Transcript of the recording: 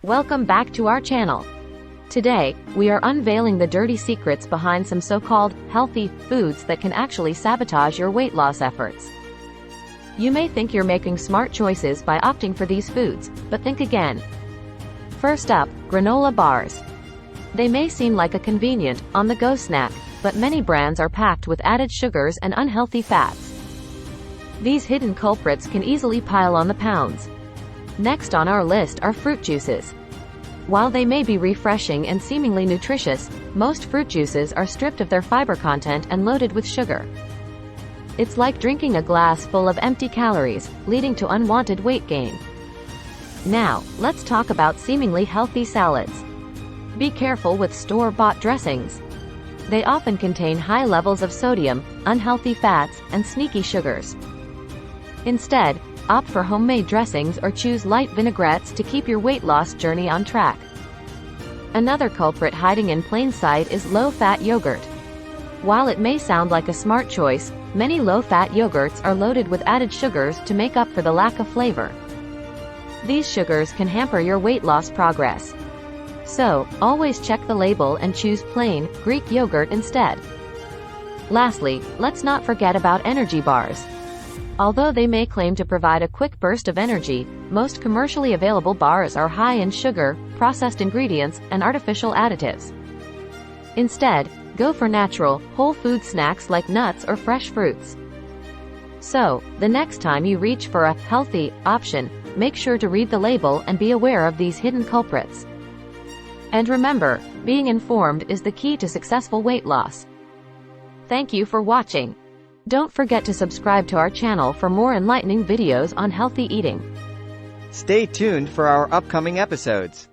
Welcome back to our channel. Today, we are unveiling the dirty secrets behind some so-called healthy foods that can actually sabotage your weight loss efforts. You may think you're making smart choices by opting for these foods, but think again. First up, granola bars. They may seem like a convenient, on-the-go snack, but many brands are packed with added sugars and unhealthy fats. These hidden culprits can easily pile on the pounds. Next on our list are fruit juices. While they may be refreshing and seemingly nutritious, most fruit juices are stripped of their fiber content and loaded with sugar. It's like drinking a glass full of empty calories, leading to unwanted weight gain. Now, let's talk about seemingly healthy salads. Be careful with store-bought dressings. They often contain high levels of sodium, unhealthy fats, and sneaky sugars. Instead, opt for homemade dressings or choose light vinaigrettes to keep your weight loss journey on track. Another culprit hiding in plain sight is low-fat yogurt. While it may sound like a smart choice, many low-fat yogurts are loaded with added sugars to make up for the lack of flavor. These sugars can hamper your weight loss progress. So, always check the label and choose plain, Greek yogurt instead. Lastly, let's not forget about energy bars. Although they may claim to provide a quick burst of energy, most commercially available bars are high in sugar, processed ingredients, and artificial additives. Instead, go for natural, whole food snacks like nuts or fresh fruits. So, the next time you reach for a healthy option, make sure to read the label and be aware of these hidden culprits. And remember, being informed is the key to successful weight loss. Thank you for watching. Don't forget to subscribe to our channel for more enlightening videos on healthy eating. Stay tuned for our upcoming episodes.